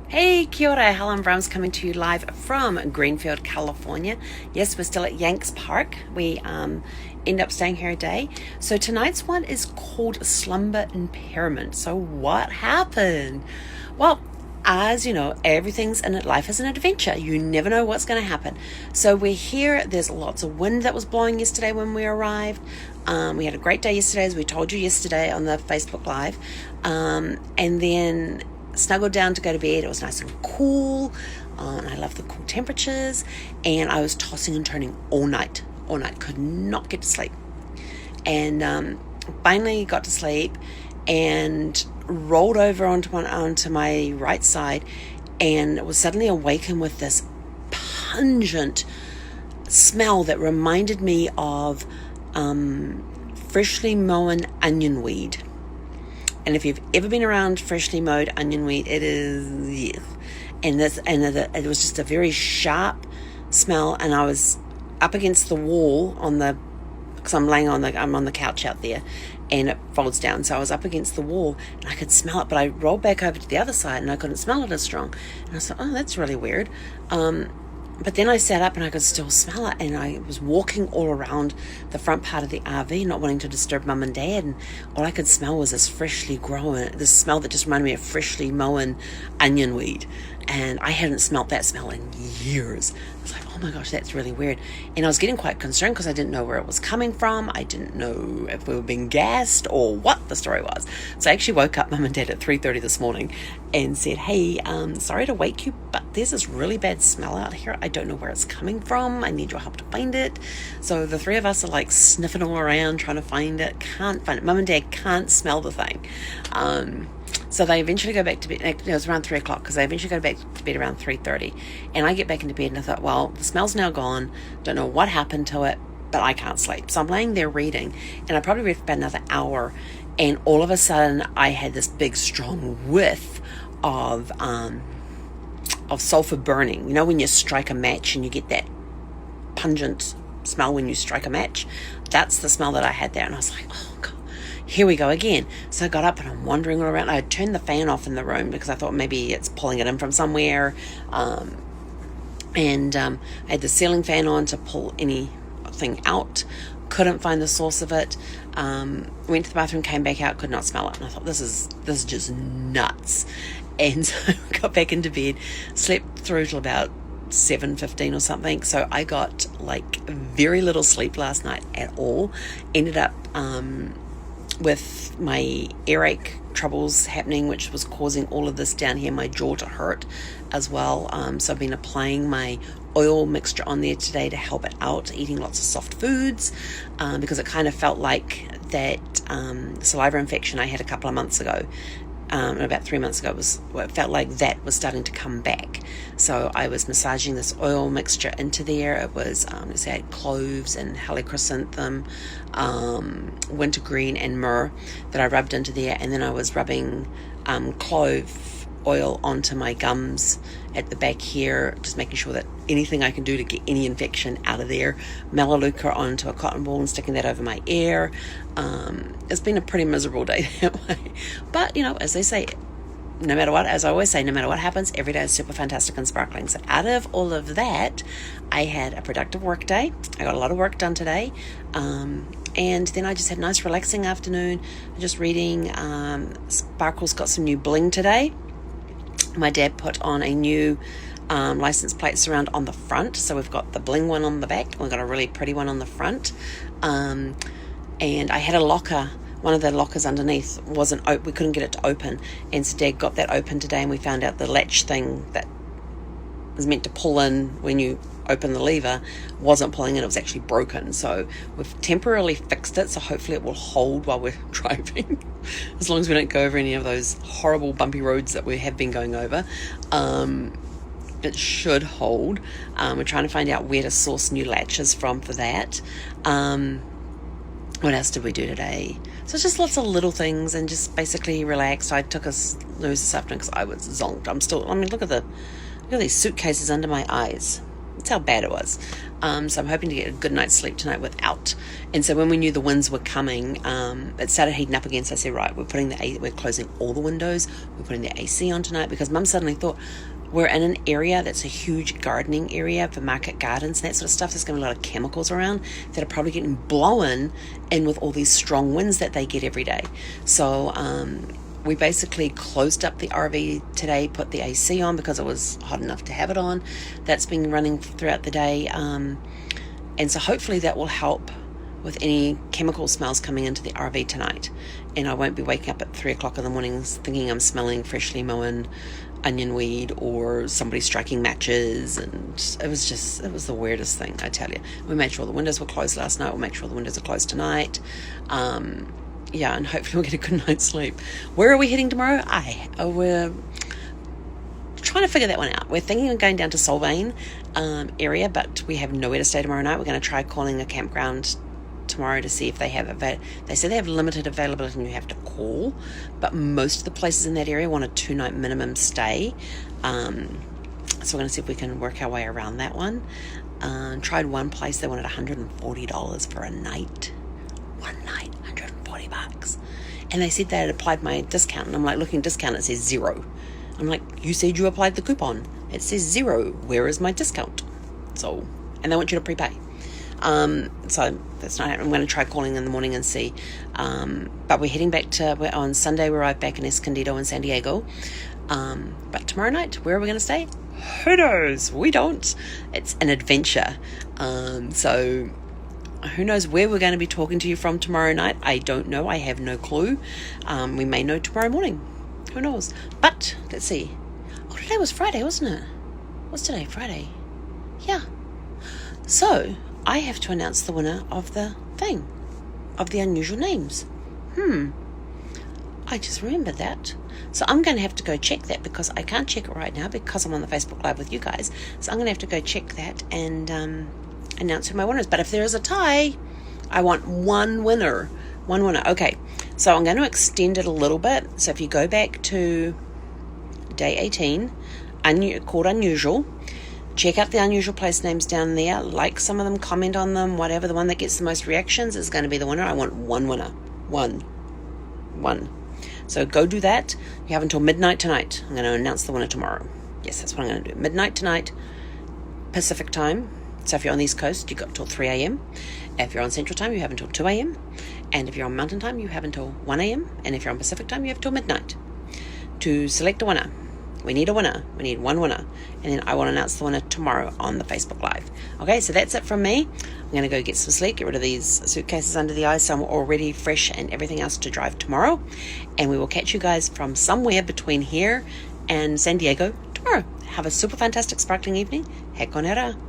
Hey, kia ora, Helen Brahms coming to you live from Greenfield, California. Yes, we're still at Yanks Park. We end up staying here a day. So tonight's one is called Slumber Impairment. So what happened? Well, as you know, everything's in life is an adventure. You never know what's going to happen. So we're here. There's lots of wind that was blowing yesterday when we arrived. We had a great day yesterday, as we told you yesterday on the Facebook Live. And then snuggled down to go to bed. It was nice and cool, and I love the cool temperatures, and I was tossing and turning all night, could not get to sleep, and finally got to sleep and rolled over onto my right side, and was suddenly awakened with this pungent smell that reminded me of freshly mown onion weed. And if you've ever been around freshly mowed onion weed, it is, yeah. And it was just a very sharp smell. And I was up against the wall because I'm on the couch out there, and it folds down. So I was up against the wall, and I could smell it. But I rolled back over to the other side, and I couldn't smell it as strong. And I thought, oh, that's really weird. But then I sat up and I could still smell it, and I was walking all around the front part of the RV, not wanting to disturb Mum and Dad, and all I could smell was this smell that just reminded me of freshly mown onion weed, and I hadn't smelt that smell in years. I was like, oh my gosh, that's really weird. And I was getting quite concerned because I didn't know where it was coming from. I didn't know if we were being gassed or what the story was. So I actually woke up Mum and Dad at 3:30 this morning and said, hey, sorry to wake you, but there's this really bad smell out here. I don't know where it's coming from. I need your help to find it. So the three of us are like sniffing all around trying to find it. Can't find it. Mum and Dad can't smell the thing. So they eventually go back to bed. It was around 3 o'clock because they eventually go back to bed around 3:30. And I get back into bed and I thought, well, the smell's now gone. Don't know what happened to it, but I can't sleep. So I'm laying there reading, and I probably read for about another hour. And all of a sudden, I had this big, strong whiff of sulfur burning. You know, when you strike a match and you get that pungent smell when you strike a match? That's the smell that I had there. And I was like, oh, God. Here we go again. So I got up and I'm wandering all around. I had turned the fan off in the room because I thought maybe it's pulling it in from somewhere. And I had the ceiling fan on to pull anything out. Couldn't find the source of it. Went to the bathroom, came back out, could not smell it. And I thought, this is just nuts. And so I got back into bed, slept through till about 7:15 or something. So I got like very little sleep last night at all. Ended up with my earache troubles happening, which was causing all of this down here, my jaw to hurt as well. So I've been applying my oil mixture on there today to help it out, eating lots of soft foods, because it kind of felt like that saliva infection I had a couple of months ago, about 3 months ago, it felt like that was starting to come back. So I was massaging this oil mixture into there. It was, I had cloves and helichrysanthem, wintergreen and myrrh that I rubbed into there. And then I was rubbing clove oil onto my gums at the back here, just making sure that anything I can do to get any infection out of there. Melaleuca onto a cotton ball and sticking that over my ear. It's been a pretty miserable day that way. But, you know, as they say, no matter what, as I always say, no matter what happens, every day is super fantastic and sparkling. So out of all of that, I had a productive work day. I got a lot of work done today. And then I just had a nice relaxing afternoon, just reading. Sparkle's got some new bling today. My dad put on a new license plate surround on the front. So we've got the bling one on the back, and we've got a really pretty one on the front. And I had a locker. One of the lockers underneath wasn't open. We couldn't get it to open. And so Dad got that open today, and we found out the latch thing that was meant to pull in when you open the lever wasn't pulling in. It was actually broken. So we've temporarily fixed it. So hopefully it will hold while we're driving, as long as we don't go over any of those horrible bumpy roads that we have been going over. It should hold. We're trying to find out where to source new latches from for that. What else did we do today? So just lots of little things, and just basically relaxed. I took a snooze this afternoon because I was zonked. Look at these suitcases under my eyes. That's how bad it was. So I'm hoping to get a good night's sleep tonight without. And so when we knew the winds were coming, it started heating up again. So I said, right, we're closing all the windows. We're putting the AC on tonight, because Mum suddenly thought, we're in an area that's a huge gardening area for market gardens and that sort of stuff. There's going to be a lot of chemicals around that are probably getting blown in with all these strong winds that they get every day. So we basically closed up the RV today, put the AC on because it was hot enough to have it on. That's been running throughout the day. And so hopefully that will help with any chemical smells coming into the RV tonight. And I won't be waking up at 3 o'clock in the morning thinking I'm smelling freshly mown onion weed or somebody striking matches. And it was the weirdest thing, I tell you. We made sure the windows were closed last night. We'll make sure the windows are closed tonight. And hopefully we'll get a good night's sleep. Where are we heading tomorrow? We're trying to figure that one out. We're thinking of going down to Solvang area, but we have nowhere to stay tomorrow night. We're going to try calling a campground tomorrow to see if they have they say they have limited availability and you have to call, but most of the places in that area want a 2-night minimum stay. So we're going to see if we can work our way around that one. Tried one place, they wanted $140 for a night. One night, $140. And they said they had applied my discount, and I'm like, looking discount, it says 0. I'm like, you said you applied the coupon. It says 0. Where is my discount? So, and they want you to prepay. So that's not happening. I'm going to try calling in the morning and see. But we're heading back on Sunday. We arrive back in Escondido in San Diego. But tomorrow night, where are we going to stay? Who knows? We don't. It's an adventure. So who knows where we're going to be talking to you from tomorrow night? I don't know. I have no clue. We may know tomorrow morning. Who knows? But let's see. Oh, today was Friday, wasn't it? What's today? Friday. Yeah. So I have to announce the winner of the thing, of the unusual names. I just remembered that. So I'm going to have to go check that, because I can't check it right now because I'm on the Facebook Live with you guys. So I'm going to have to go check that and announce who my winner is. But if there is a tie, I want one winner. One winner. Okay. So I'm going to extend it a little bit. So if you go back to day 18, called Unusual, check out the unusual place names down there, like some of them, comment on them, whatever. The one that gets the most reactions is going to be the winner. I want one winner. One. So go do that. You have until midnight tonight. I'm going to announce the winner tomorrow. Yes, that's what I'm going to do. Midnight tonight, Pacific time. So if you're on the East Coast, you've got until 3 a.m. If you're on Central time, you have until 2 a.m. And if you're on Mountain time, you have until 1 a.m. And if you're on Pacific time, you have until midnight to select a winner. We need a winner. We need one winner. And then I will announce the winner tomorrow on the Facebook Live. Okay, so that's it from me. I'm going to go get some sleep, get rid of these suitcases under the eyes so I'm already fresh and everything else to drive tomorrow. And we will catch you guys from somewhere between here and San Diego tomorrow. Have a super fantastic sparkling evening. Hekonera.